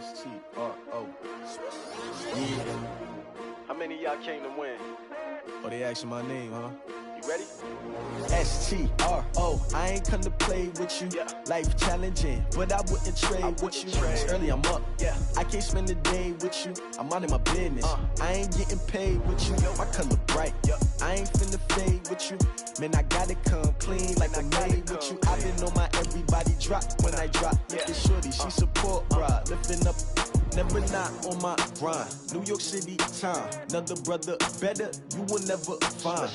S-T-R-O. Yeah. How many of y'all came to win? Oh, they asking my name, huh? You ready? S-T-R-O. I ain't come to play with you. Yeah. Life challenging, but I wouldn't trade with you. It's early, I'm up. Yeah. I can't spend the day with you. I'm out of my business. I ain't getting paid with you. My color bright. I ain't finna fade with you. Man, I gotta come clean like I made with you. I've been on my everybody drop when I drop. Look at shorty, she support ride. Lifting up, never not on my grind. New York City time. Another brother better, you will never find.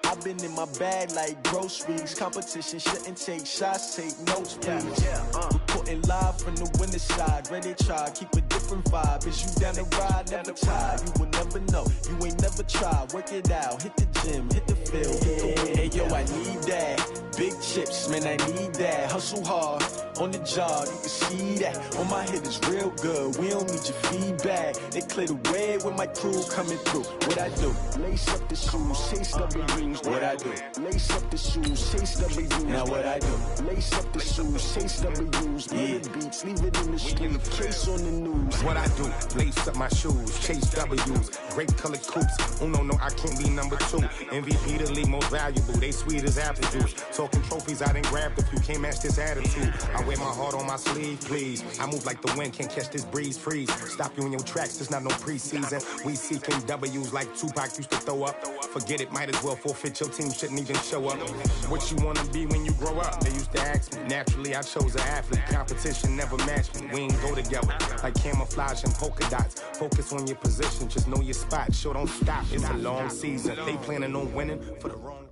I've been in my bag like groceries. Competition shouldn't take shots, take notes, please. Reporting live from the winter side. Ready to try, keep a different vibe. Is you down the ride, never tired. You will never know, you ain't never tried. Work it out, hit the gym, hit the field, hit the wind. Hey yo, I need that. Big chips, man, I need that. Hustle hard, on the job, you can see that. On my head is real good, we don't need your feedback. They clear the way with my crew coming through. What I do? Lace up the shoes, chase W's. What I do? Lace up the shoes, chase W's. Now what I do? Lace up the shoes, chase W's. Yeah. Beats, leave it in the street, case on the news. What I do? Lace up my shoes, chase W's. Great colored coops. Oh no, I can't be number 2. MVP the league most valuable. They sweet as apple juice. Talking trophies, I didn't grab the few. Can't match this attitude. I wear my heart on my sleeve, please. I move like the wind, can't catch this breeze, freeze. Stop you in your tracks, there's not no preseason. We seeking W's like Tupac used to throw up. Forget it, might as well forfeit. Your team shouldn't even show up. What you wanna be when you grow up? They used to ask me. Naturally, I chose an athlete. Competition never matched me. We ain't go together like camouflage and polka dots. Focus on your position, just know your spot. Sure, don't stop. It's a long season. They planning on winning for the wrong.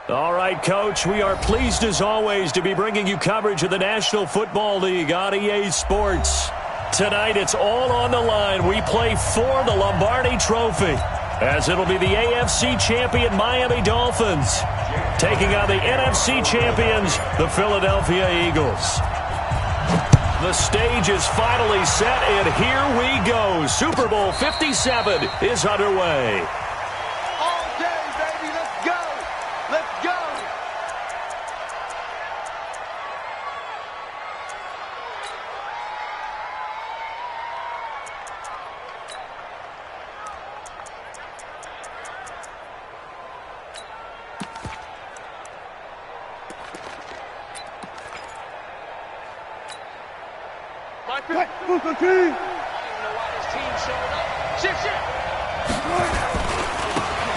All right, Coach, we are pleased as always to be bringing you coverage of the National Football League on EA Sports. Tonight, it's all on the line. We play for the Lombardi Trophy, as it'll be the AFC champion Miami Dolphins taking on the NFC champions, the Philadelphia Eagles. The stage is finally set, and here we go. Super Bowl 57 is underway.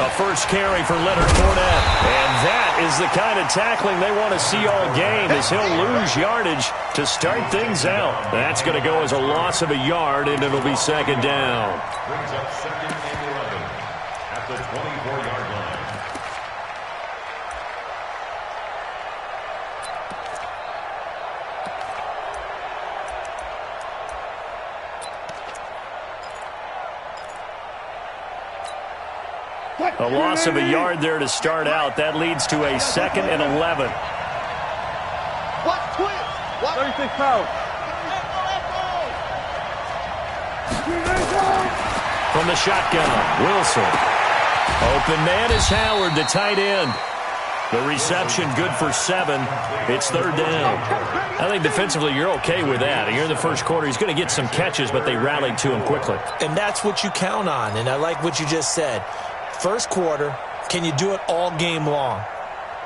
A first carry for Leonard Fournette. And that is the kind of tackling they want to see all game, as he'll lose yardage to start things out. That's going to go as a loss of a yard, and it'll be second down. Brings up second and 11 at the 24-yard line. A loss of a yard there to start out. That leads to a second and 11. What? 36 pounds. From the shotgun, Wilson. Open man is Howard, the tight end. The reception good for 7. It's third down. I think defensively you're okay with that. Here in the first quarter, he's going to get some catches, but they rallied to him quickly. And that's what you count on, and I like what you just said. First quarter, can you do it all game long?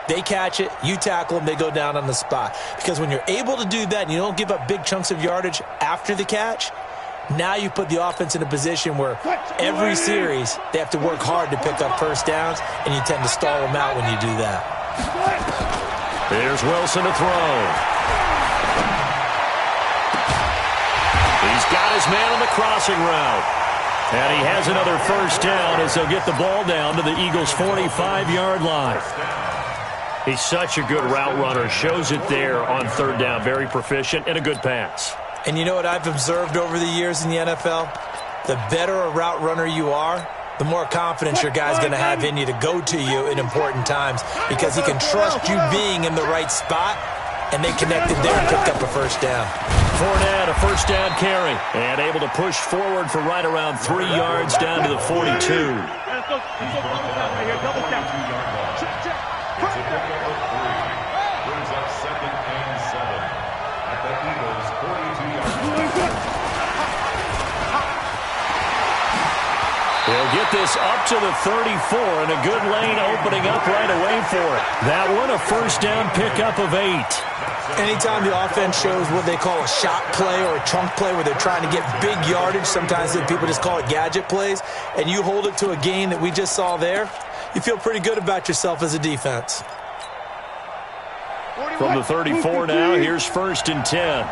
They catch it, you tackle them, they go down on the spot. Because when you're able to do that and you don't give up big chunks of yardage after the catch, now you put the offense in a position where every series they have to work hard to pick up first downs, and you tend to stall them out when you do that. Here's Wilson to throw. He's got his man on the crossing route. And he has another first down as they'll get the ball down to the Eagles' 45-yard line. He's such a good route runner. Shows it there on third down. Very proficient and a good pass. And you know what I've observed over the years in the NFL? The better a route runner you are, the more confidence your guy's going to have in you to go to you in important times, because he can trust you being in the right spot, and they connected there and picked up a first down. Fournette, a first down carry, and able to push forward for right around 3 yards down to the 42. Brings up second and 7 at the get this up to the 34, and a good lane opening up right away for it. That one, a first down pickup of 8. Anytime the offense shows what they call a shot play or a chunk play where they're trying to get big yardage, sometimes people just call it gadget plays, and you hold it to a gain that we just saw there, you feel pretty good about yourself as a defense. From the 34 now, here's 1st and 10.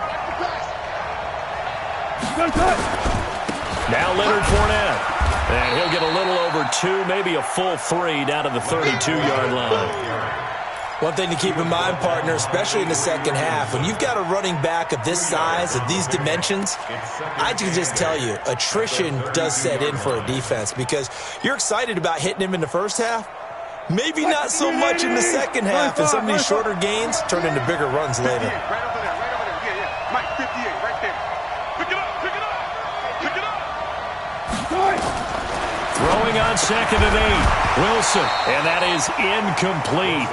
Now Leonard Fournette. And he'll get a little over 2, maybe a full 3 down to the 32-yard line. One thing to keep in mind, partner, especially in the second half, when you've got a running back of this size, of these dimensions, I can just tell you, attrition does set in for a defense because you're excited about hitting him in the first half. Maybe not so much in the second half, and some of these shorter gains turn into bigger runs later. Right over there, right over there. Yeah. Mike, 58, right there. Pick it up, pick it up, pick it up. Throwing on 2nd and 8. Wilson, and that is incomplete.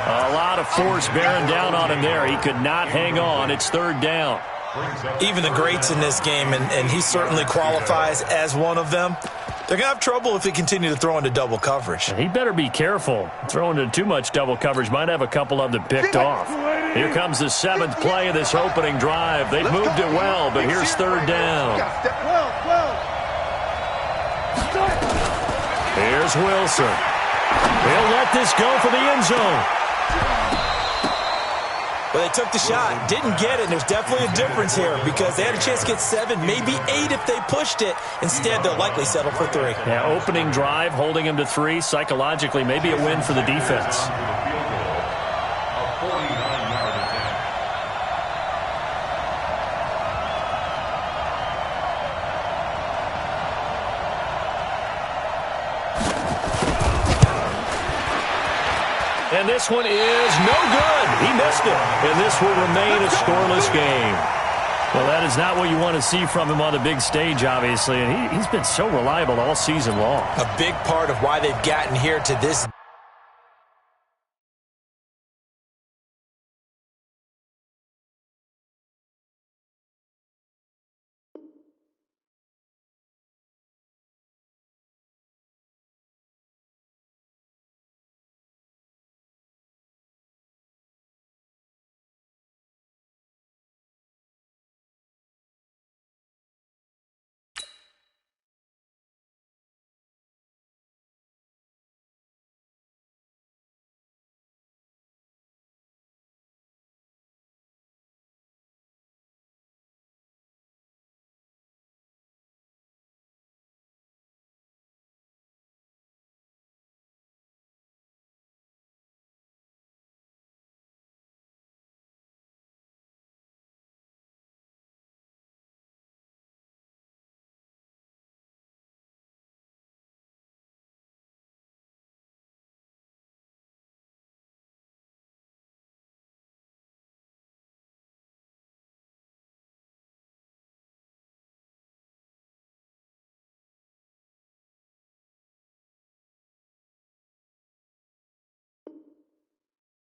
A lot of force bearing down on him there. He could not hang on. It's 3rd down. Even the greats in this game, and he certainly qualifies as one of them, they're going to have trouble if they continue to throw into double coverage. He better be careful. Throwing into too much double coverage might have a couple of them picked off. Here comes the 7th play of this opening drive. They've moved it well, but here's 3rd down. Here's Wilson. He'll let this go for the end zone. Well, they took the shot, didn't get it, and there's definitely a difference here because they had a chance to get 7, maybe 8 if they pushed it. Instead, they'll likely settle for 3. Yeah, opening drive, holding him to 3. Psychologically, maybe a win for the defense. And this one is no good. He missed it. And this will remain a scoreless game. Well, that is not what you want to see from him on the big stage, obviously. And he's been so reliable all season long. A big part of why they've gotten here to this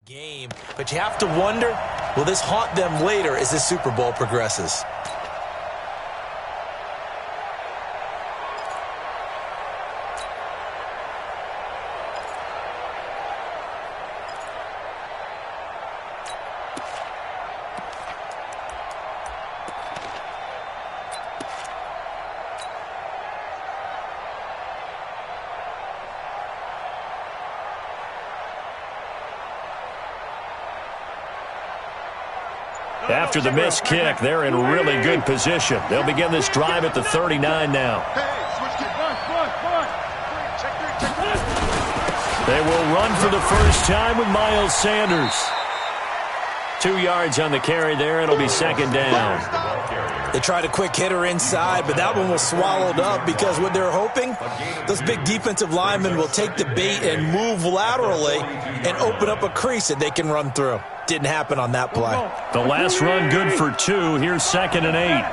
game, but you have to wonder, will this haunt them later as the Super Bowl progresses? After the missed kick, they're in really good position. They'll begin this drive at the 39 now. They will run for the first time with Miles Sanders. 2 yards on the carry there. It'll be 2nd down. They tried a quick hitter inside, but that one was swallowed up because what they're hoping, those big defensive linemen will take the bait and move laterally and open up a crease that they can run through. Didn't happen on that play. The last run good for 2. Here's 2nd and 8.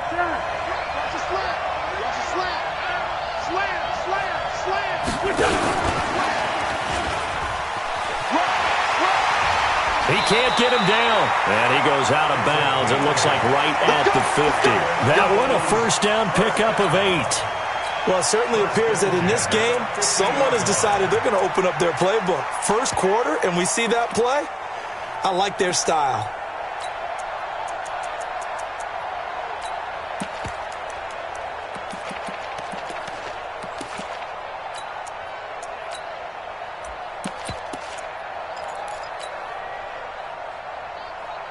He can't get him down. And he goes out of bounds. It looks like right at the 50. That one a first down pickup of 8. Well, it certainly appears that in this game, someone has decided they're going to open up their playbook. First quarter, and we see that play. I like their style.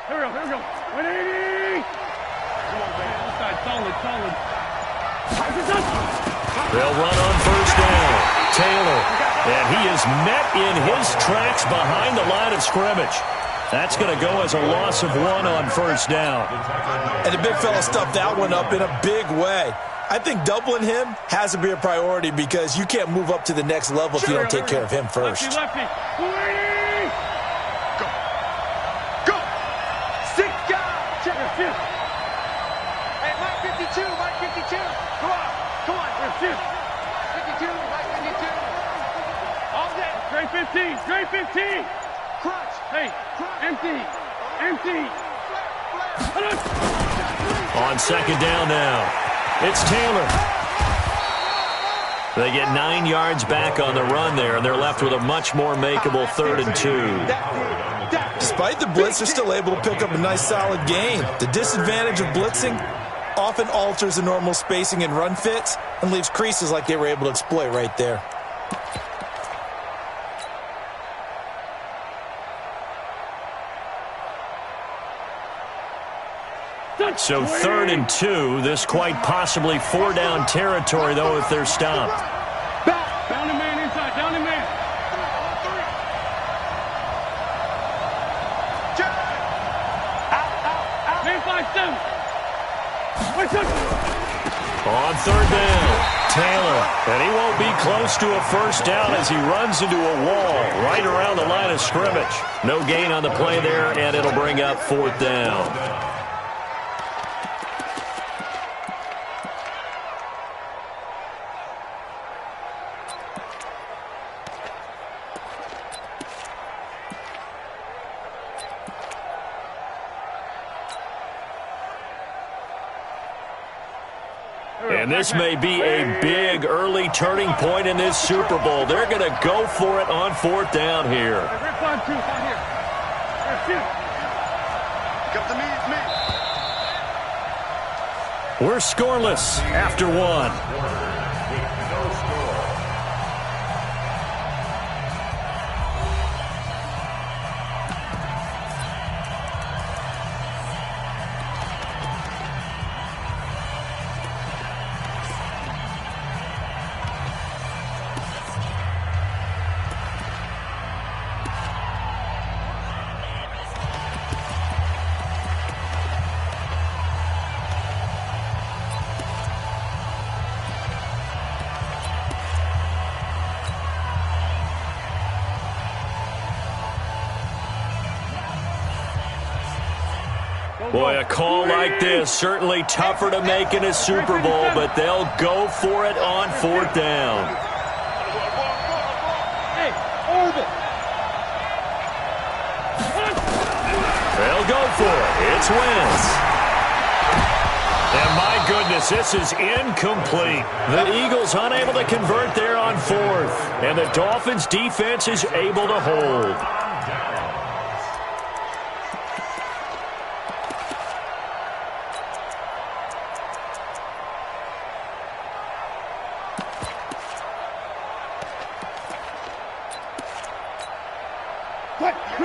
Here we go. 180! Come on, man. Inside, solid. They'll run on first down. Taylor. And he is met in his tracks behind the line of scrimmage. That's going to go as a loss of 1 on first down. And the big fella stuffed that one up in a big way. I think doubling him has to be a priority because you can't move up to the next level if you don't take care of him first. Lefty. 180! Go! 6 guys! Check your fifth. Hey, Mike 52. Come on. We're fifth. 52, Mike 52. All day. Straight 15. Crunch. Hey, empty. On second down now, it's Taylor. They get 9 yards back on the run there, and they're left with a much more makeable 3rd and 2. Despite the blitz, they're still able to pick up a nice solid gain. The disadvantage of blitzing often alters the normal spacing and run fits and leaves creases like they were able to exploit right there. So 3rd and 2, this quite possibly 4-down territory, though, if they're stopped. Back. Down the man inside. Down the man. Out. Man 5-7. On 3rd down, Taylor. And he won't be close to a first down as he runs into a wall right around the line of scrimmage. No gain on the play there, and it'll bring up 4th down. And this may be a big early turning point in this Super Bowl. They're going to go for it on 4th down here. We're scoreless after 1. Boy, a call like this, certainly tougher to make in a Super Bowl, but they'll go for it on 4th down. They'll go for it. It's Wentz. And my goodness, this is incomplete. The Eagles unable to convert there on 4th, and the Dolphins' defense is able to hold.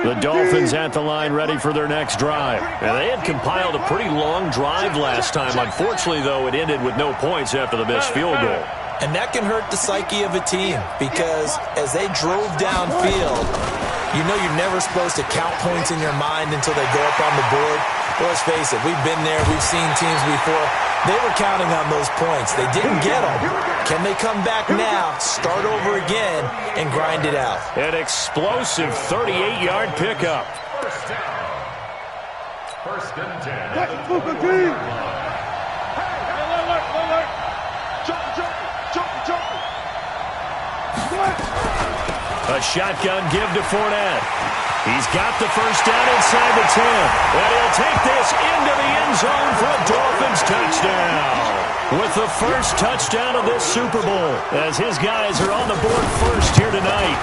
The Dolphins at the line ready for their next drive. And they had compiled a pretty long drive last time. Unfortunately, though, it ended with no points after the missed field goal. And that can hurt the psyche of a team because as they drove downfield, you know you're never supposed to count points in your mind until they go up on the board. Well, let's face it, we've been there. We've seen teams before. They were counting on those points. They didn't get them. Can they come back now, start over again, and grind it out? An explosive 38-yard pickup. First and 10. A shotgun give to Fournette. He's got the first down inside the 10. And he'll take this into the end zone for a Dolphins touchdown. With the first touchdown of this Super Bowl, as his guys are on the board first here tonight.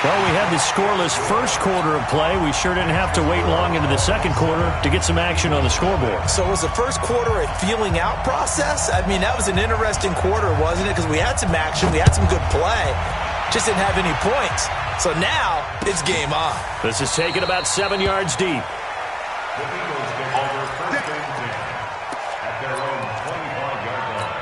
Well, we had the scoreless first quarter of play. We sure didn't have to wait long into the second quarter to get some action on the scoreboard. So was the first quarter a feeling out process? I mean, that was an interesting quarter, wasn't it? Because we had some action, we had some good play, just didn't have any points. So now it's game on. This is taken about 7 yards deep. The Eagles take over first and 10 at their own 25-yard line.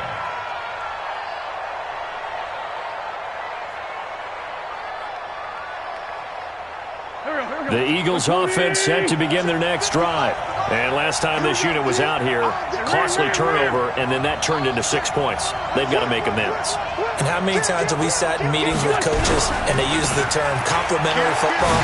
The Eagles offense set to begin their next drive. And last time this unit was out here, costly turnover, and then that turned into 6 points. They've got to make amends. And how many times have we sat in meetings with coaches and they use the term complementary football?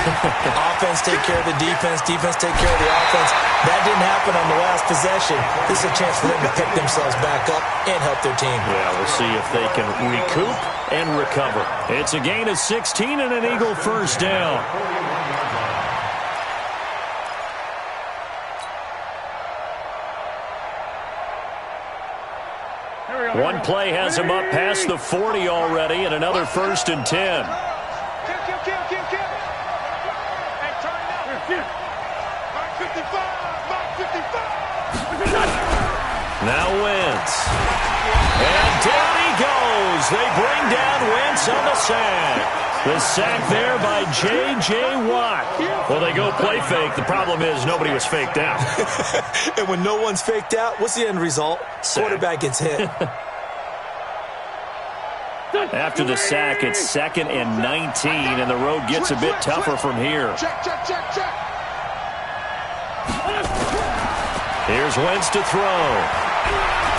Offense take care of the defense, defense take care of the offense. That didn't happen on the last possession. This is a chance for them to pick themselves back up and help their team. Yeah, we'll see if they can recoup and recover. It's a gain of 16 and an Eagle first down. One play has him up past the 40 already, and another first and 10. Kill. Hey, turn it up. Mark 55. Now Wentz. And down he goes. They bring down Wentz on the sack. The sack there by J.J. Watt. Well, they go play fake. The problem is nobody was faked out. And when no one's faked out, what's the end result? Sack. Quarterback gets hit. After the sack, it's 2nd and 19, and the road gets a bit tougher from here. Check. Here's Wentz to throw.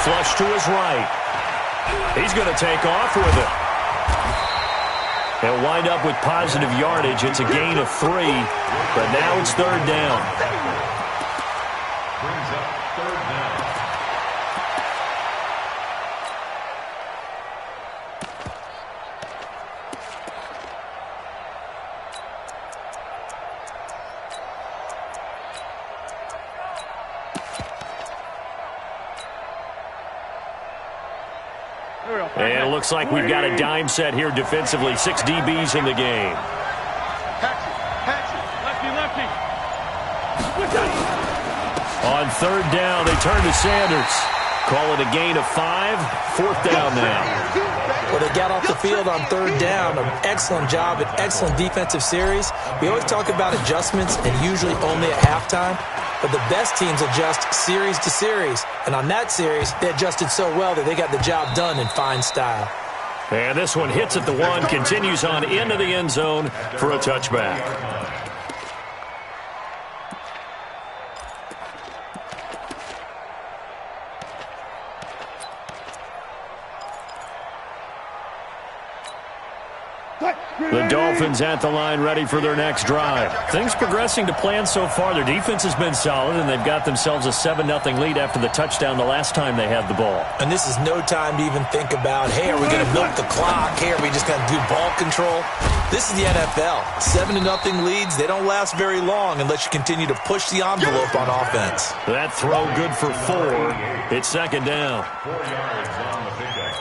Flush to his right. He's going to take off with it. He'll wind up with positive yardage. It's a gain of 3, but now it's 3rd down. Brings up 3rd down. And it looks like we've got a dime set here defensively. 6 DBs in the game. Lefty. On 3rd down, they turn to Sanders. Call it a gain of 5. 4th down now. Well, they got off the field on 3rd down. An excellent job, an excellent defensive series. We always talk about adjustments and usually only at halftime. But the best teams adjust series to series. And on that series, they adjusted so well that they got the job done in fine style. And this one hits at the 1, continues on into the end zone for a touchback. The Dolphins at the line ready for their next drive. Things progressing to plan so far. Their defense has been solid, and they've got themselves a 7-0 lead after the touchdown the last time they had the ball. And this is no time to even think about, hey, are we going to milk the clock? Hey, are we just going to do ball control? This is the NFL. 7-0 leads, they don't last very long unless you continue to push the envelope on offense. That throw good for 4. It's 2nd down. 4 yards on the pickup.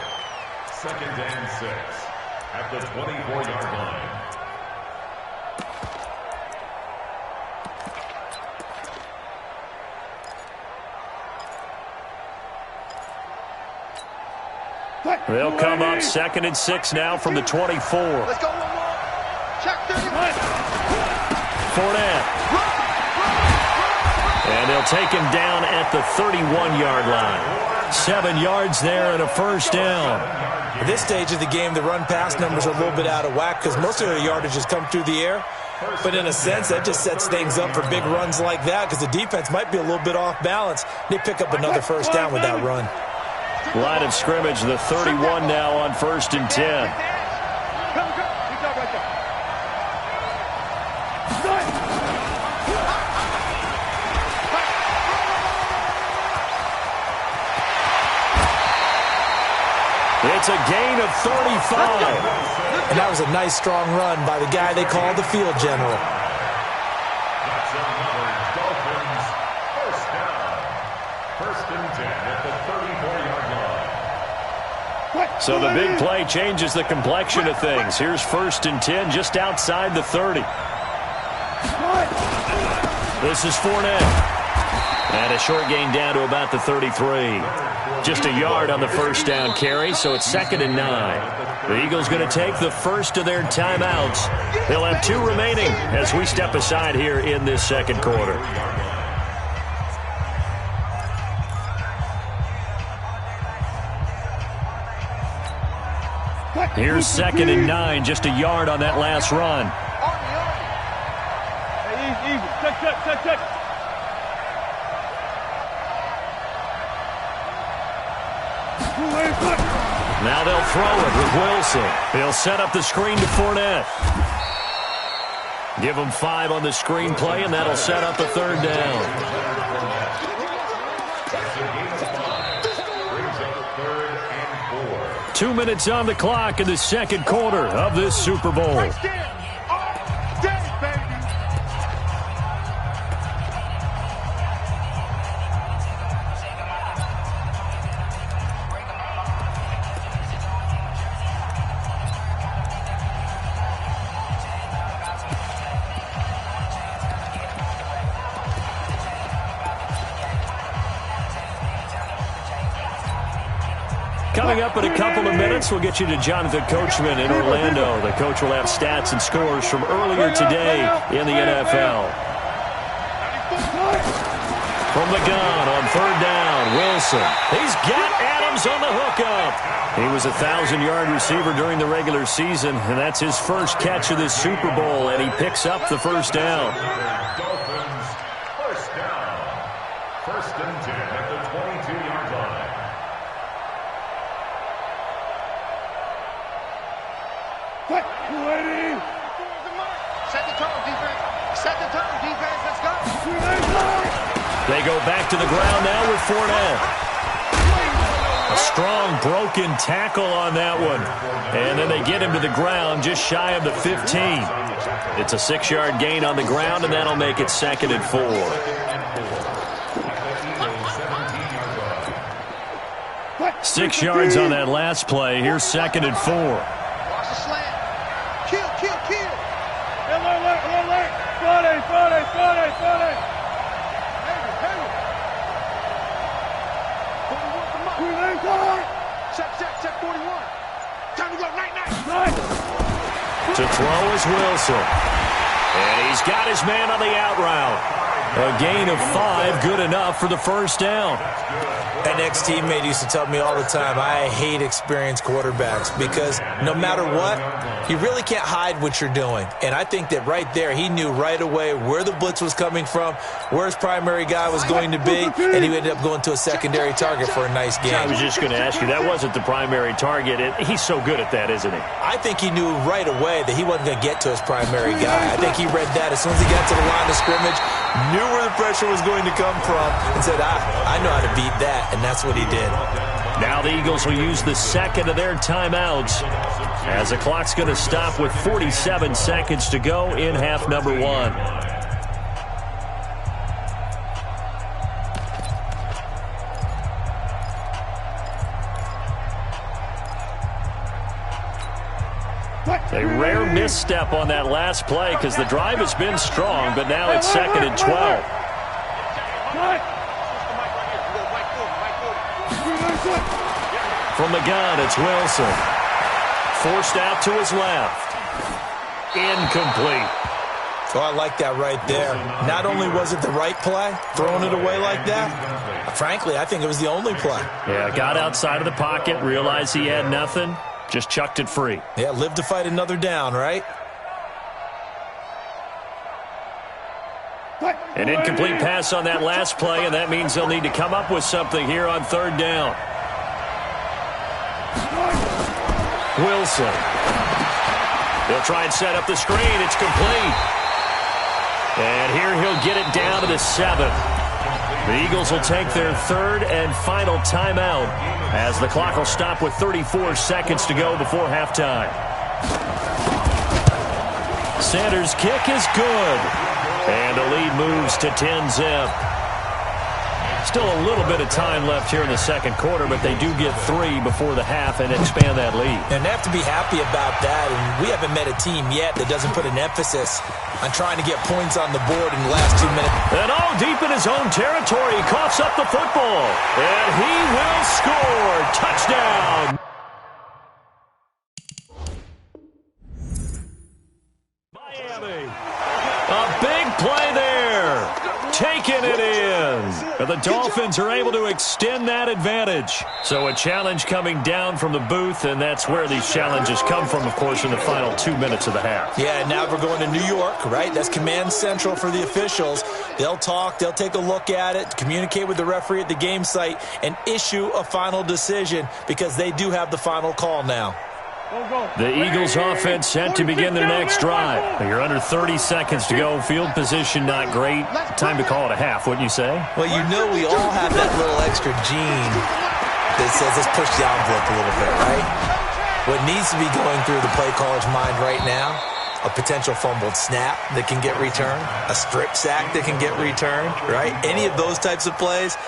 2nd and 6 at the 24-yard line. They'll come up 2nd and 6 now from the 24. Let's go one more. Check 31. Fournette. And they'll take him down at the 31-yard line. 7 yards there and a first down. At this stage of the game, the run-pass numbers are a little bit out of whack because most of their yardage has come through the air. But in a sense, that just sets things up for big runs like that because the defense might be a little bit off balance. They pick up another first down with that run. Line of scrimmage, the 31 now on 1st and 10. It's a gain of 35. And that was a nice, strong run by the guy they call the field general. That's another Dolphins first down. First and 10 at the 34-yard line. So the big play changes the complexion of things. Here's first and 10 just outside the 30. This is Fournette. And a short gain down to about the 33. Just a yard on the first down carry, so it's 2nd and 9. The Eagles going to take the first of their timeouts. They'll have 2 remaining as we step aside here in this second quarter. Here's 2nd and 9, just a yard on that last run. Hey, easy. Check. Now they'll throw it with Wilson. He'll set up the screen to Fournette. Give him 5 on the screen play, and that'll set up a 3rd down. Brings up 3rd and 4. 2 minutes on the clock in the second quarter of this Super Bowl. Coming up in a couple of minutes, we'll get you to Jonathan Coachman in Orlando. The coach will have stats and scores from earlier today in the NFL. From the gun on 3rd down, Wilson. He's got Adams on the hookup. He was a 1,000-yard receiver during the regular season, and that's his first catch of this Super Bowl, and he picks up the first down. Dolphins first down. First and 10 at the 22-yard line. Set the tone, defense. Set the tone, defense. Let's go. They go back to the ground now with Fournette. A strong broken tackle on that one. And then they get him to the ground just shy of the 15. It's a 6-yard gain on the ground, and that'll make it 2nd and 4. 6 yards on that last play. Here's 2nd and 4. Watch the slant. Kill. Alert. Friday. Check 41. Time to go, night. To throw is Wilson. And he's got his man on the out route. A gain of 5, good enough for the first down. An ex-teammate used to tell me all the time, I hate experienced quarterbacks because no matter what, you really can't hide what you're doing. And I think that right there, he knew right away where the blitz was coming from, where his primary guy was going to be, and he ended up going to a secondary target for a nice game. I was just going to ask you, that wasn't the primary target. He's so good at that, isn't he? I think he knew right away that he wasn't going to get to his primary guy. I think he read that as soon as he got to the line of scrimmage, knew where the pressure was going to come from, and said, I know how to beat that. And that's what he did. Now the Eagles will use the second of their timeouts as the clock's going to stop with 47 seconds to go in half number 1. A rare misstep on that last play because the drive has been strong, but now it's 2nd and 12. From the gun, it's Wilson. Forced out to his left. Incomplete. Oh, I like that right there. Not only was it the right play, throwing it away like that, frankly, I think it was the only play. Yeah, got outside of the pocket, realized he had nothing, just chucked it free. Yeah, live to fight another down, right? An incomplete pass on that last play, and that means they'll need to come up with something here on 3rd down. Wilson. They'll try and set up the screen. It's complete. And here he'll get it down to the 7. The Eagles will take their 3rd and final timeout as the clock will stop with 34 seconds to go before halftime. Sanders' kick is good. And the lead moves to 10-zip. Still a little bit of time left here in the second quarter, but they do get 3 before the half and expand that lead. And they have to be happy about that. And we haven't met a team yet that doesn't put an emphasis on trying to get points on the board in the last 2 minutes. And all deep in his own territory, he coughs up the football. And he will score. Touchdown. Miami. A big play there. Taking it in. And the Dolphins are able to extend that advantage. So a challenge coming down from the booth, and that's where these challenges come from, of course, in the final 2 minutes of the half. Yeah, now we're going to New York, right? That's command central for the officials. They'll talk, they'll take a look at it, communicate with the referee at the game site, and issue a final decision because they do have the final call now. The Eagles offense set to begin their next drive. You're under 30 seconds to go. Field position not great. Time to call it a half, wouldn't you say? Well, you know we all have that little extra gene that says let's push the envelope a little bit, right? What needs to be going through the play caller's mind right now, a potential fumbled snap that can get returned, a strip sack that can get returned, right? Any of those types of plays,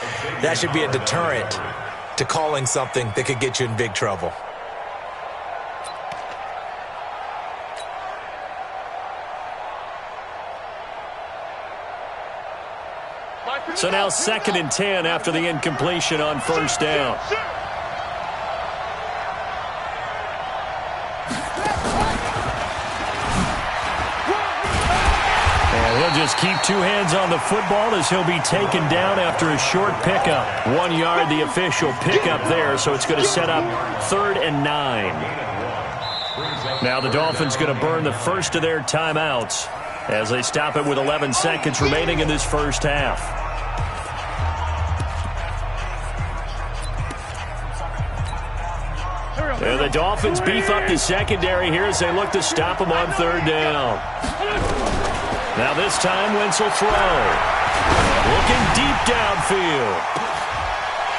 that should be a deterrent to calling something that could get you in big trouble. So now 2nd and 10 after the incompletion on first down. And he'll just keep 2 hands on the football as he'll be taken down after a short pickup. 1 yard, the official pickup there, so it's going to set up 3rd and 9. Now the Dolphins going to burn the first of their timeouts as they stop it with 11 seconds remaining in this first half. And the Dolphins beef up the secondary here as they look to stop them on 3rd down. Now this time, Wentz will throw. Looking deep downfield.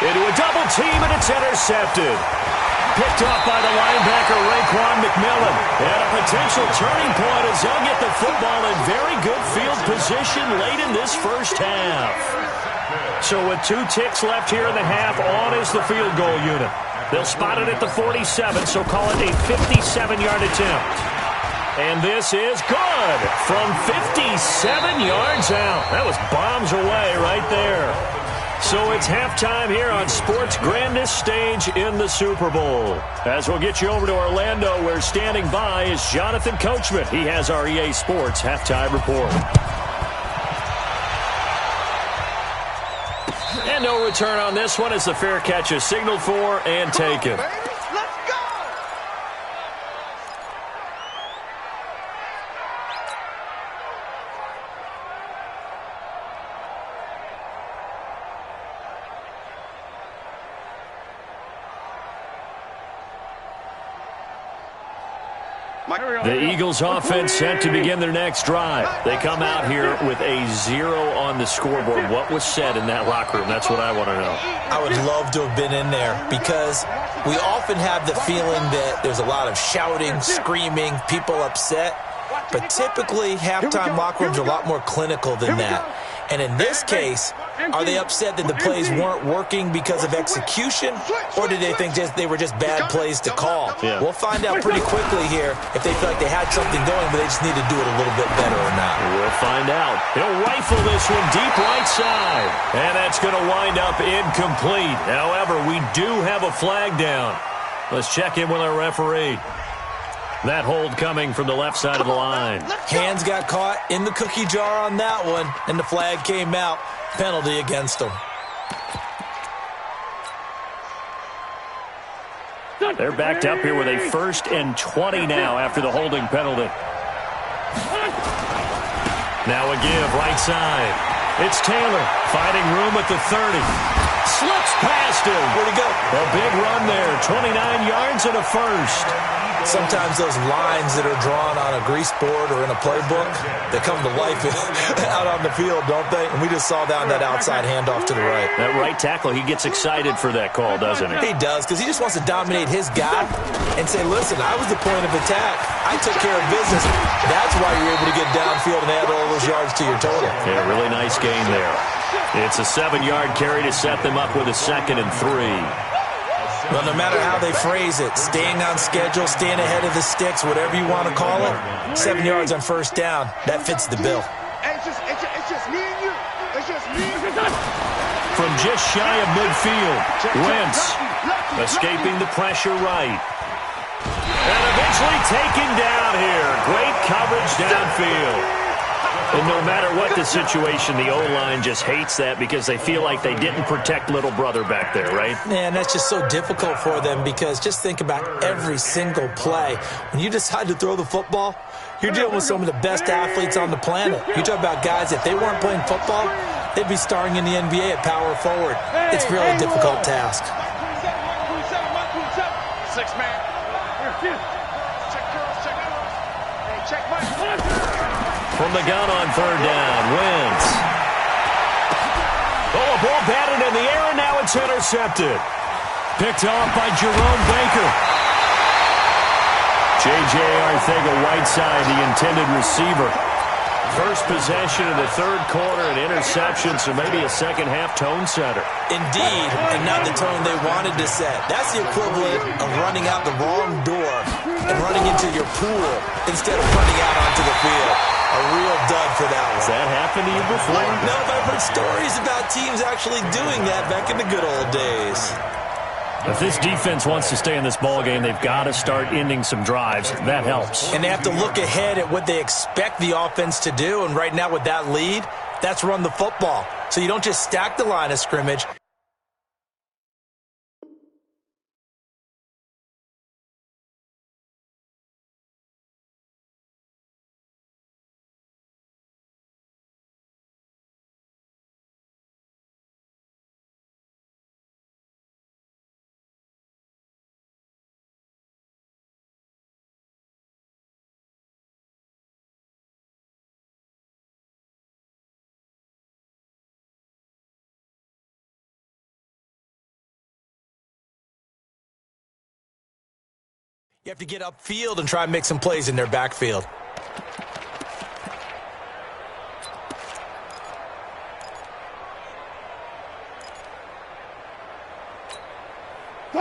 Into a double team, and it's intercepted. Picked off by the linebacker, Raekwon McMillan. And a potential turning point as they'll get the football in very good field position late in this first half. So with 2 ticks left here in the half, on is the field goal unit. They'll spot it at the 47, so call it a 57-yard attempt. And this is good from 57 yards out. That was bombs away right there. So it's halftime here on sports' grandest stage in the Super Bowl. As we'll get you over to Orlando, where standing by is Jonathan Coachman. He has our EA Sports halftime report. And no return on this one as the fair catch is signaled for and taken. The Eagles offense set to begin their next drive. They come out here with a 0 on the scoreboard. What was said in that locker room? That's what I want to know. I would love to have been in there because we often have the feeling that there's a lot of shouting, screaming, people upset. But typically, halftime locker rooms are a lot more clinical than that. And in this case, are they upset that the plays weren't working because of execution, or did they think they were just bad plays to call? Yeah. We'll find out pretty quickly here if they feel like they had something going, but they just need to do it a little bit better or not. We'll find out. He'll rifle this one deep right side, and that's going to wind up incomplete. However, we do have a flag down. Let's check in with our referee. That hold coming from the left side of the line. Hands got caught in the cookie jar on that one, and the flag came out. Penalty against them. They're backed up here with a 1st and 20 now after the holding penalty. Now a give right side. It's Taylor finding room at the 30. Slips past him. Where'd he go? A big run there. 29 yards and a first. Sometimes those lines that are drawn on a grease board or in a playbook, they come to life out on the field, don't they? And we just saw that on that outside handoff to the right. That right tackle, he gets excited for that call, doesn't he? He does, because he just wants to dominate his guy and say, listen, I was the point of attack. I took care of business. That's why you're able to get downfield and add all those yards to your total. Yeah, really nice gain there. It's a 7-yard carry to set them up with a 2nd and 3. Well, no matter how they phrase it, staying on schedule, staying ahead of the sticks, whatever you want to call it, 7 yards on first down, that fits the bill. It's just me and you. It's just me and you. From just shy of midfield, Wentz escaping the pressure right. And eventually taken down here. Great coverage downfield. And no matter what the situation, the O-line just hates that because they feel like they didn't protect little brother back there, right? Man, that's just so difficult for them because just think about every single play. When you decide to throw the football, you're dealing with some of the best athletes on the planet. You talk about guys, if they weren't playing football, they'd be starring in the NBA at power forward. It's really a difficult task. 6 man. Check girls. Hey, check Mike. From the gun on 3rd down, Wentz. Oh, a ball batted in the air, and now it's intercepted. Picked off by Jerome Baker. J.J. Arcega-Whiteside, the intended receiver. First possession in the 3rd quarter, an interception, so maybe a second-half tone setter. Indeed, and not the tone they wanted to set. That's the equivalent of running out the wrong door and running into your pool instead of running out onto the field. A real dud for that one. Has that happened to you before? No, but I've heard stories about teams actually doing that back in the good old days. If this defense wants to stay in this ballgame, they've got to start ending some drives. That helps. And they have to look ahead at what they expect the offense to do. And right now with that lead, that's run the football. So you don't just stack the line of scrimmage. You have to get upfield and try and make some plays in their backfield.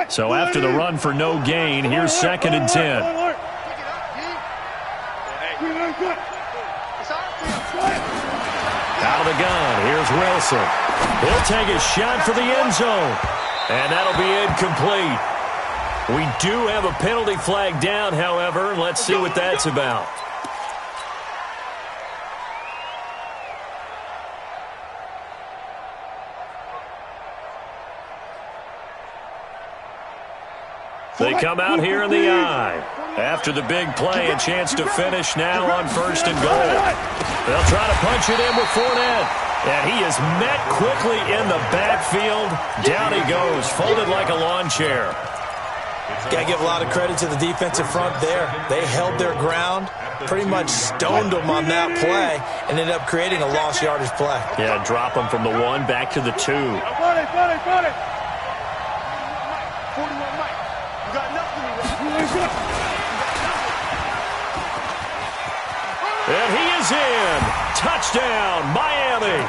So after the run for no gain, here's 2nd and 10. Out of the gun, here's Wilson. He'll take a shot for the end zone. And that'll be incomplete. We do have a penalty flag down, however. Let's see what that's about. They come out here in the eye. After the big play, a chance to finish now on 1st and goal. They'll try to punch it in with Fournette. And he is met quickly in the backfield. Down he goes, folded like a lawn chair. Got to give a lot of credit to the defensive front there. They held their ground, pretty much stoned them on that play, and ended up creating a lost yardage play. Yeah, drop them from the 1 back to the 2. Got it. 41 Mike. You got nothing. And he is in. Touchdown, Miami.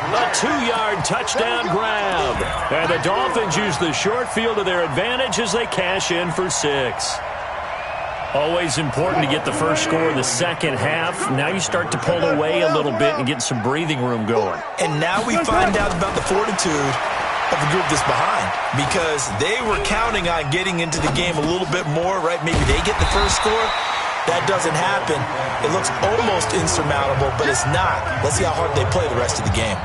A 2-yard touchdown grab. And the Dolphins use the short field to their advantage as they cash in for 6. Always important to get the first score in the second half. Now you start to pull away a little bit and get some breathing room going. And now we find out about the fortitude of the group that's behind, because they were counting on getting into the game a little bit more, right? Maybe they get the first score. That doesn't happen. It looks almost insurmountable, but it's not. Let's see how hard they play the rest of the game.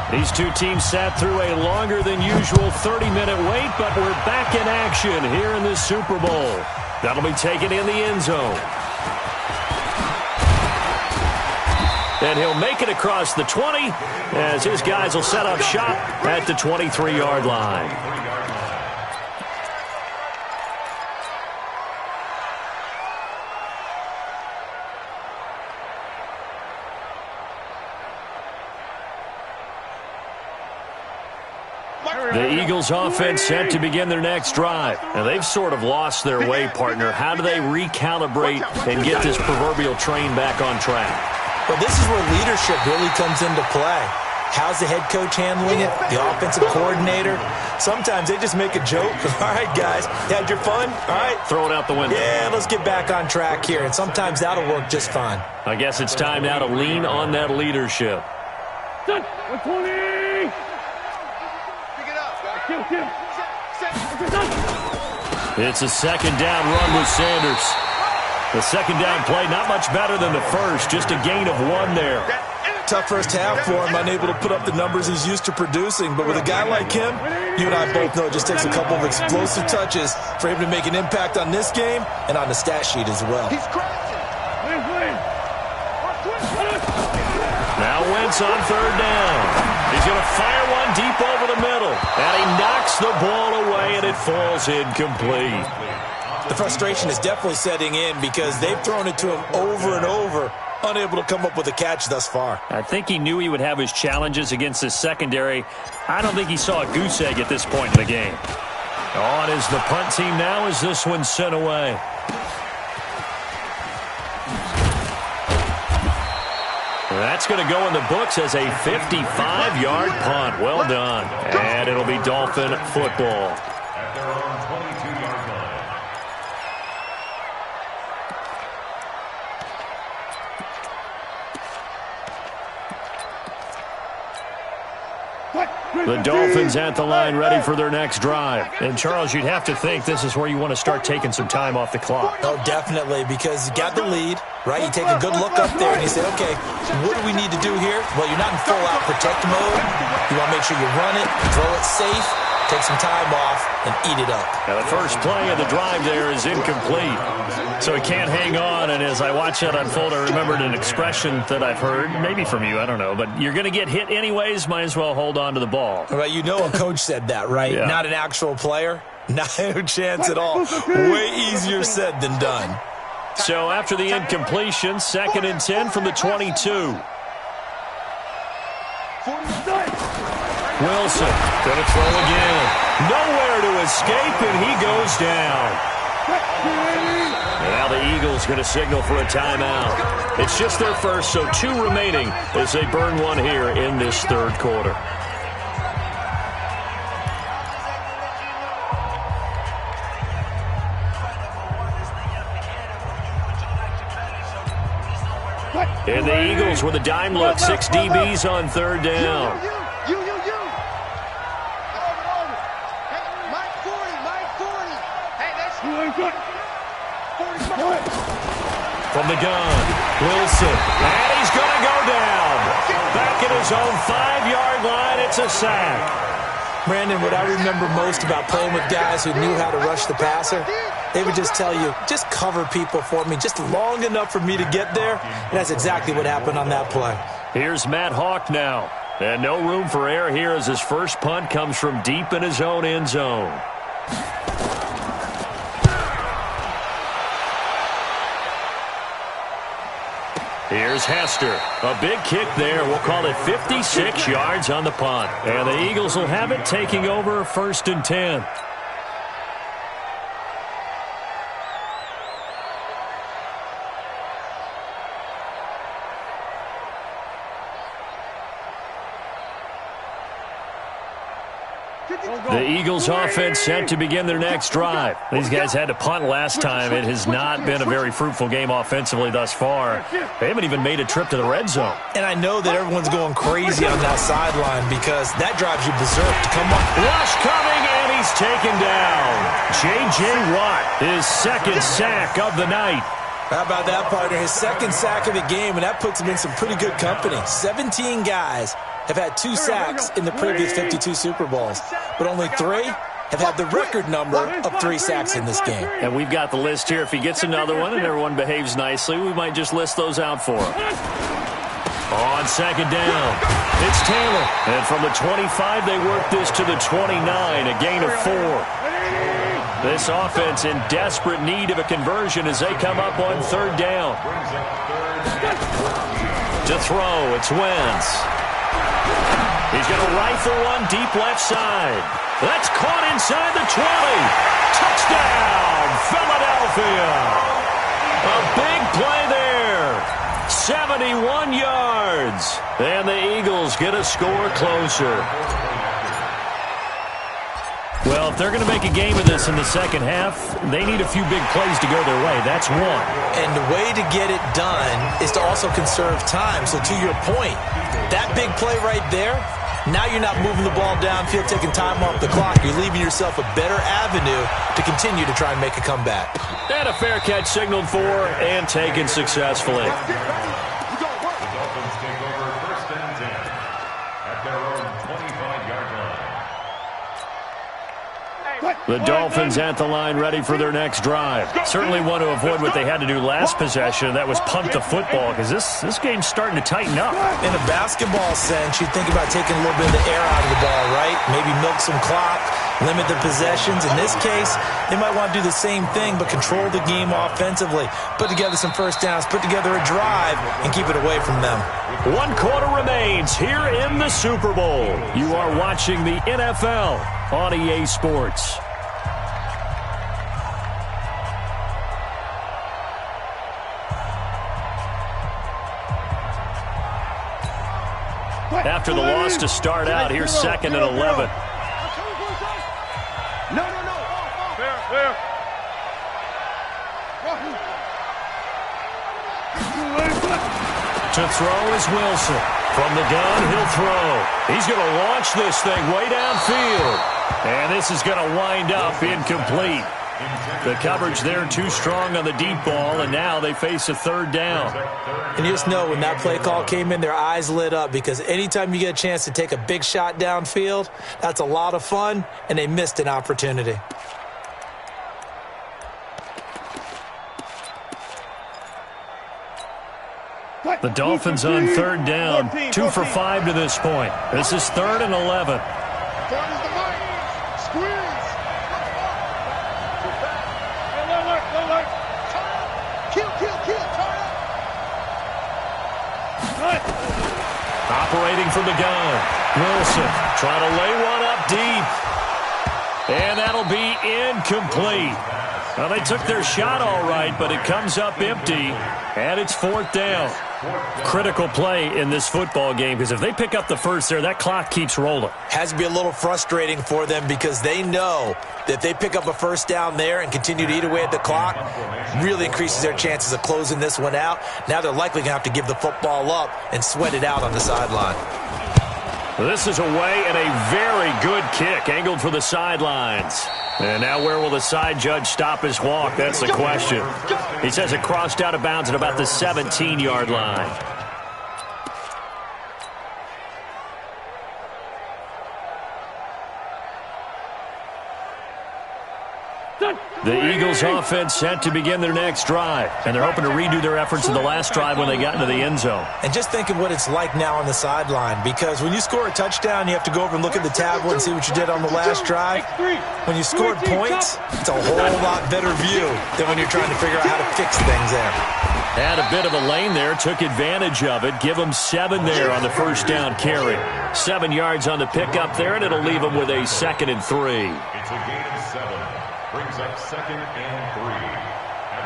These two teams sat through a longer than usual 30-minute wait, but we're back in action here in the Super Bowl. That'll be taken in the end zone. And he'll make it across the 20 as his guys will set up shop at the 23-yard line. The Eagles offense set to begin their next drive. Now, they've sort of lost their way, partner. How do they recalibrate and get this proverbial train back on track? Well, this is where leadership really comes into play. How's the head coach handling it? The offensive coordinator? Sometimes they just make a joke. All right, guys, you had your fun? All right. Throw it out the window. Yeah, let's get back on track here. And sometimes that'll work just fine. I guess it's time now to lean on that leadership. 120! It's a second down run with Sanders. The second down play, not much better than the first, just a gain of 1 there. Tough first half for him, unable to put up the numbers he's used to producing. But with a guy like him, you and I both know it just takes a couple of explosive touches for him to make an impact on this game and on the stat sheet as well. Now Wentz on third down. He's going to fire one deep over the middle. And he knocks the ball away, and it falls incomplete. The frustration is definitely setting in because they've thrown it to him over and over, unable to come up with a catch thus far. I think he knew he would have his challenges against his secondary. I don't think he saw a goose egg at this point in the game. On is the punt team now as this one's sent away. That's going to go in the books as a 55-yard punt. Well done. And it'll be Dolphin football. At their own 22-yard line. The Dolphins at the line ready for their next drive. And, Charles, you'd have to think this is where you want to start taking some time off the clock. Oh, definitely, because you got the lead, right? You take a good look up there and you say, okay, what do we need to do here? Well, you're not in full-out protect mode. You want to make sure you run it, throw it safe, take some time off, and eat it up. Now, the first play of the drive there is incomplete. So he can't hang on, and as I watch that unfold, I remembered an expression that I've heard, maybe from you, I don't know, but you're going to get hit anyways, might as well hold on to the ball. Well, you know a coach said that, right? Yeah. Not an actual player. No chance at all. Way easier said than done. So after the incompletion, 2nd and 10 from the 22. Wilson going to throw again. Nowhere to escape, and he goes down. And now the Eagles going to signal for a timeout. It's just their first, so 2 remaining as they burn one here in this third quarter. And the Eagles with a dime look, 6 DBs on third down. From the gun, Wilson, and he's going to go down. Back at his own 5-yard line, it's a sack. Brandon, what I remember most about playing with guys who knew how to rush the passer, they would just tell you, just cover people for me, just long enough for me to get there. And that's exactly what happened on that play. Here's Matt Hawk now. And no room for error here as his first punt comes from deep in his own end zone. Here's Hester. A big kick there. We'll call it 56 yards on the punt. And the Eagles will have it, taking over 1st and 10. The Eagles offense set to begin their next drive. These guys had to punt last time. It has not been a very fruitful game offensively thus far. They haven't even made a trip to the red zone. And I know that everyone's going crazy on that sideline because that drives you berserk to come up. Rush coming, and he's taken down. J.J. Watt, his 2nd sack of the night. How about that, partner? His 2nd sack of the game, and that puts him in some pretty good company. 17 guys have had 2 sacks in the previous 52 Super Bowls, but only 3 have had the record number of 3 sacks in this game. And we've got the list here. If he gets another one and everyone behaves nicely, we might just list those out for him. On 2nd down, it's Taylor. And from the 25, they work this to the 29, a gain of 4. This offense in desperate need of a conversion as they come up on 3rd down. To throw, it's Wentz. He's going to rifle one deep left side. That's caught inside the 20. Touchdown, Philadelphia. A big play there. 71 yards. And the Eagles get a score closer. Well, if they're going to make a game of this in the second half, they need a few big plays to go their way. That's one. And the way to get it done is to also conserve time. So to your point, that big play right there, now you're not moving the ball downfield, taking time off the clock. You're leaving yourself a better avenue to continue to try and make a comeback. And a fair catch signaled for and taken successfully. The Dolphins take over 1st and 10 at their own 25-yard line. The Dolphins at the line ready for their next drive. Certainly want to avoid what they had to do last possession. That was punt the football because this game's starting to tighten up. In a basketball sense, you think about taking a little bit of the air out of the ball, right? Maybe milk some clock, limit the possessions. In this case, they might want to do the same thing but control the game offensively. Put together some first downs, put together a drive, and keep it away from them. 1 quarter remains here in the Super Bowl. You are watching the NFL on EA Sports. After the loss to start out, here's 2nd and 11. No. Fair. To throw is Wilson. From the gun, he'll throw. He's going to launch this thing way downfield. And this is going to wind up incomplete. The coverage there too strong on the deep ball, and now they face a 3rd down. And you just know when that play call came in, their eyes lit up because anytime you get a chance to take a big shot downfield, that's a lot of fun, and they missed an opportunity. The Dolphins on 3rd down, 2 for 5 to this point. This is 3rd and 11. Operating from the gun. Wilson trying to lay one up deep. And that'll be incomplete. Well, they took their shot all right, but it comes up empty, and it's 4th down. Critical play in this football game because if they pick up the first there, that clock keeps rolling. Has to be a little frustrating for them because they know that if they pick up a first down there and continue to eat away at the clock, really increases their chances of closing this one out. Now they're likely going to have to give the football up and sweat it out on the sideline. This is away and a very good kick angled for the sidelines. And now where will the side judge stop his walk? That's the question. He says it crossed out of bounds at about the 17-yard line. The Eagles offense set to begin their next drive, and they're hoping to redo their efforts in the last drive when they got into the end zone. And just think of what it's like now on the sideline, because when you score a touchdown, you have to go over and look at the tablet and see what you did on the last drive. When you scored points, it's a whole lot better view than when you're trying to figure out how to fix things there. Had a bit of a lane there, took advantage of it. Give them 7 there on the first down carry. 7 yards on the pickup there, and it'll leave them with a 2nd and 3. It's a gain of 7. Brings up 2nd and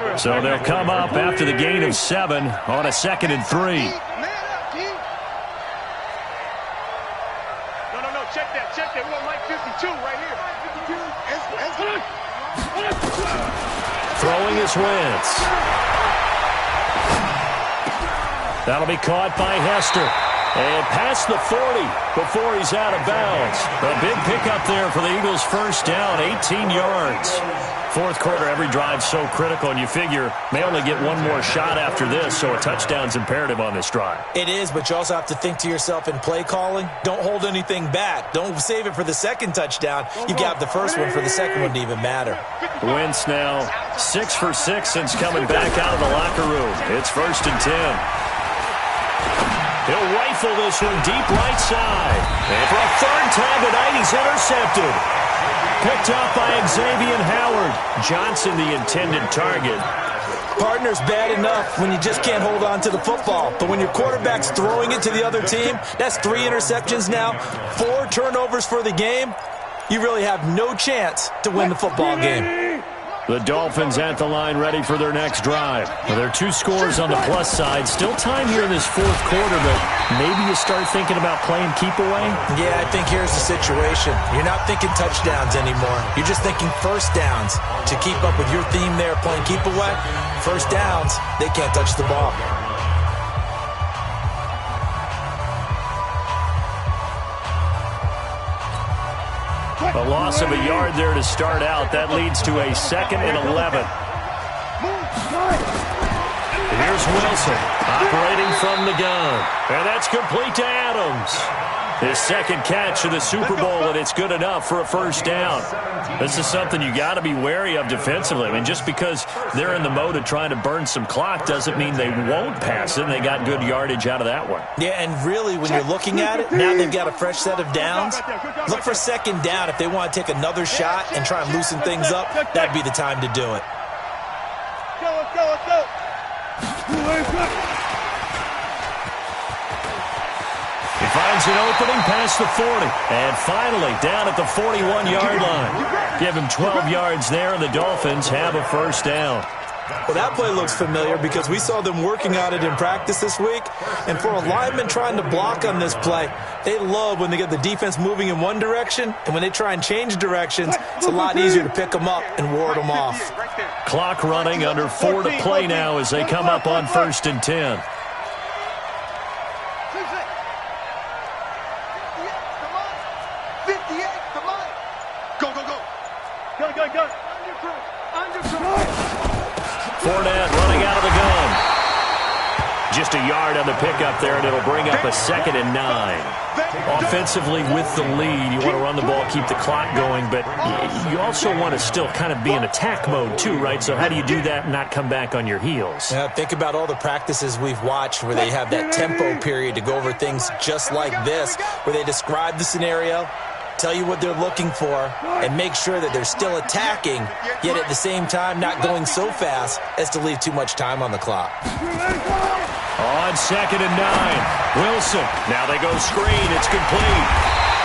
3. So they'll come up after the gain of 7 on a 2nd and 3. No, check that. We want Mike 52 right here. Throwing is Wentz. That'll be caught by Hester. And past the 40 before he's out of bounds. A big pickup there for the Eagles' first down, 18 yards. 4th quarter, every drive so critical, and you figure may only get one more shot after this, so a touchdown's imperative on this drive. It is, but you also have to think to yourself in play calling, don't hold anything back. Don't save it for the second touchdown. You got the first one for the second one to even matter. Wentz now 6 for 6 since coming back out of the locker room. It's 1st and 10. He'll rifle this one deep right side. And for a 3rd time tonight, he's intercepted. Picked up by Xavier Howard. Johnson, the intended target. Partner's bad enough when you just can't hold on to the football. But when your quarterback's throwing it to the other team, that's 3 interceptions now, 4 turnovers for the game. You really have no chance to win the football game. The Dolphins at the line ready for their next drive. Well, there are 2 scores on the plus side. Still time here in this 4th quarter, but maybe you start thinking about playing keep away? Yeah, I think here's the situation. You're not thinking touchdowns anymore. You're just thinking first downs. To keep up with your theme there, playing keep away, first downs, they can't touch the ball. A loss of a yard there to start out. That leads to a 2nd and 11. Here's Wilson operating from the gun. And that's complete to Adams. His 2nd catch of the Super Bowl, and it's good enough for a first down. This is something you got to be wary of defensively. I mean, just because they're in the mode of trying to burn some clock doesn't mean they won't pass it, and they got good yardage out of that one. Yeah, and really, when you're looking at it, now they've got a fresh set of downs. Look for 2nd down. If they want to take another shot and try and loosen things up, that'd be the time to do it. Let's go. He finds an opening past the 40. And finally, down at the 41-yard line. Give him 12 yards there, and the Dolphins have a first down. Well, that play looks familiar because we saw them working on it in practice this week. And for a lineman trying to block on this play, they love when they get the defense moving in one direction. And when they try and change directions, it's a lot easier to pick them up and ward them off. Clock running, under 4 to play now as they come up on 1st and 10. Fournette running out of the gun. Just a yard on the pickup there, and it'll bring up a 2nd and 9. Offensively with the lead, you want to run the ball, keep the clock going, but you also want to still kind of be in attack mode too, right? So how do you do that and not come back on your heels? Yeah, think about all the practices we've watched where they have that tempo period to go over things just like this, where they describe the scenario, tell you what they're looking for, and make sure that they're still attacking, yet at the same time not going so fast as to leave too much time on the clock. On 2nd and 9, Wilson. Now they go screen. It's complete.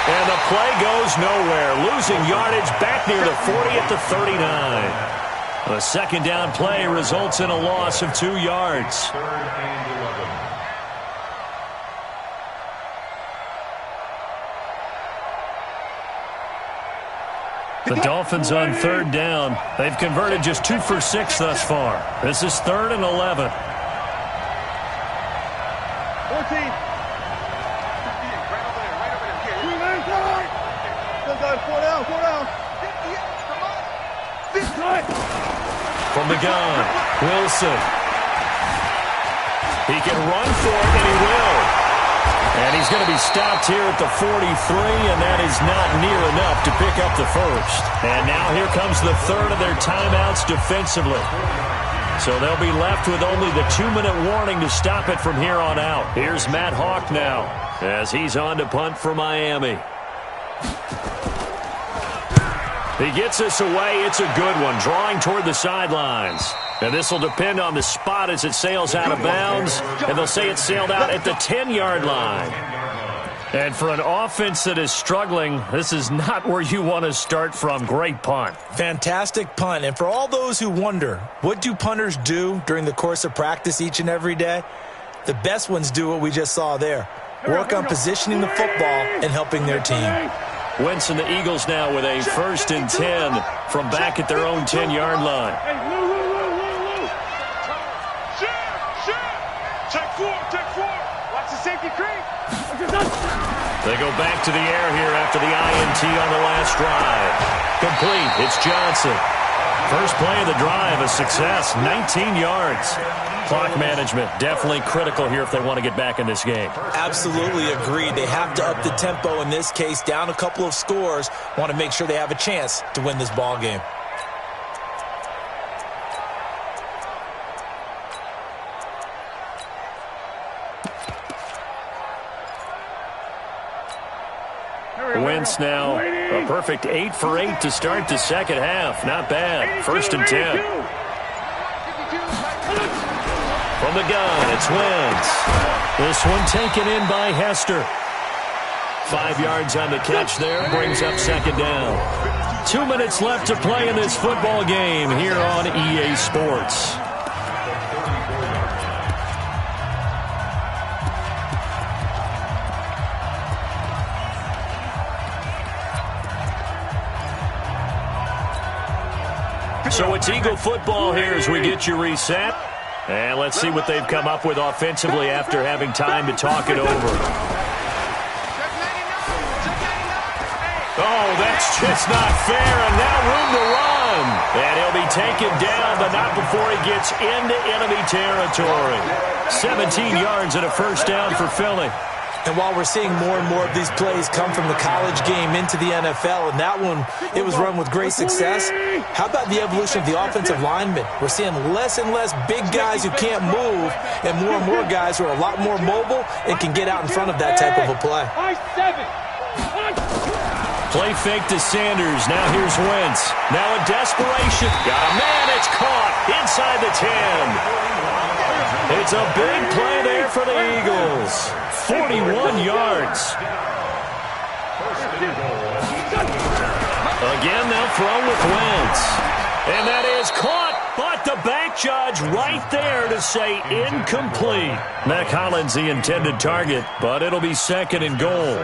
And the play goes nowhere. Losing yardage back near the 40 at the 39. A 2nd down play results in a loss of 2 yards. 3rd and 11. The Dolphins on 3rd down. They've converted just 2 for 6 thus far. This is 3rd and 11. 14. Right over there. Four down. From the gun, Wilson. He can run for it, and he will. And he's going to be stopped here at the 43, and that is not near enough to pick up the first. And now here comes the 3rd of their timeouts defensively. So they'll be left with only the 2-minute warning to stop it from here on out. Here's Matt Hawk now as he's on to punt for Miami. He gets this away. It's a good one, drawing toward the sidelines. And this will depend on the spot as it sails out of bounds. And they'll say it sailed out at the 10-yard line. And for an offense that is struggling, this is not where you want to start from. Great punt. Fantastic punt. And for all those who wonder, what do punters do during the course of practice each and every day? The best ones do what we just saw there. Work on positioning the football and helping their team. Wentz and the Eagles now with a 1st and 10 from back at their own 10-yard line. Take four. Watch the safety creep. They go back to the air here after the INT on the last drive. Complete. It's Johnson. First play of the drive, a success, 19 yards. Clock management definitely critical here if they want to get back in this game. Absolutely agreed. They have to up the tempo in this case, down a couple of scores. Want to make sure they have a chance to win this ball game. Wentz now a perfect 8 for 8 to start the second half. Not bad. 1st and 10. From the gun, it's Wentz. This one taken in by Hester. 5 yards on the catch there, brings up second down. 2 minutes left to play in this football game here on EA Sports. So it's Eagle football here as we get you reset. And let's see what they've come up with offensively after having time to talk it over. Oh, that's just not fair, and now room to run. And he'll be taken down, but not before he gets into enemy territory. 17 yards and a first down for Philly. And while we're seeing more and more of these plays come from the college game into the NFL, and that one, it was run with great success, how about the evolution of the offensive linemen? We're seeing less and less big guys who can't move and more guys who are a lot more mobile and can get out in front of that type of a play. Play fake to Sanders. Now here's Wentz. Now in desperation. Got a man. It's caught inside the 10. It's a big play there for the Eagles. 41 yards. Again, they'll throw with Wentz. And that is caught, but the back judge right there to say incomplete. Mac Hollins the intended target, but it'll be second and goal.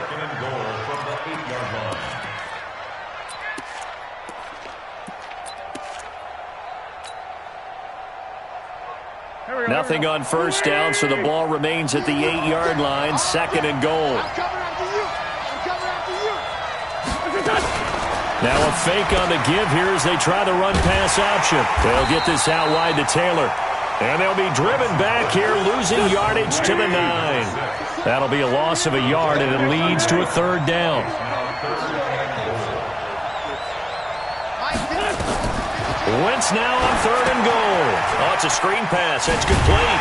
Nothing on first down, so the ball remains at the 8-yard line, second and goal. Now a fake on the give here as they try the run-pass option. They'll get this out wide to Taylor. And they'll be driven back here, losing yardage to the 9. That'll be a loss of a yard, and it leads to a third down. Wentz now on third and goal. Oh, it's a screen pass. That's complete.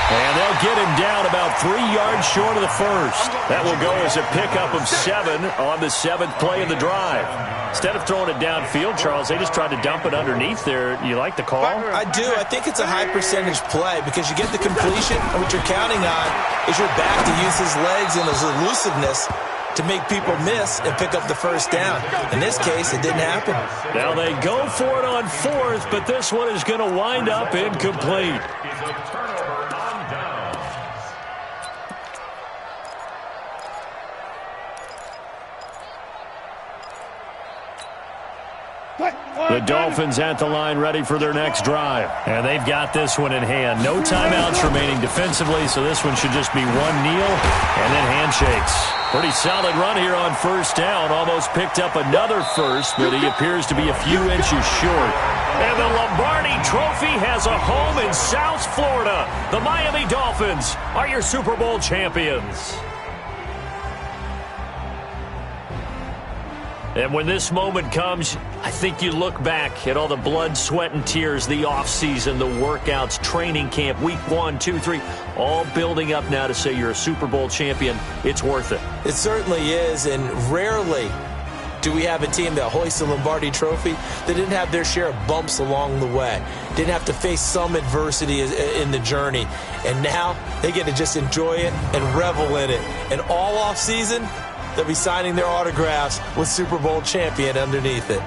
And they'll get him down about 3 yards short of the first. That will go as a pickup of 7 on the 7th play of the drive. Instead of throwing it downfield, Charles, they just tried to dump it underneath there. You like the call? I do. I think it's a high percentage play because you get the completion, and what you're counting on is your back to use his legs and his elusiveness to make people miss and pick up the first down. In this case, it didn't happen. Now they go for it on fourth, but this one is going to wind up incomplete. The Dolphins at the line ready for their next drive. And they've got this one in hand. No timeouts remaining defensively, so this one should just be one kneel and then handshakes. Pretty solid run here on first down. Almost picked up another first, but he appears to be a few inches short. And the Lombardi Trophy has a home in South Florida. The Miami Dolphins are your Super Bowl champions. And when this moment comes, I think you look back at all the blood, sweat, and tears, the offseason, the workouts, training camp, week 1, 2, 3, all building up now to say you're a Super Bowl champion. It's worth it. It certainly is, and rarely do we have a team that hoists the Lombardi Trophy that didn't have their share of bumps along the way, didn't have to face some adversity in the journey, and now they get to just enjoy it and revel in it. And all offseason, they'll be signing their autographs with Super Bowl champion underneath it.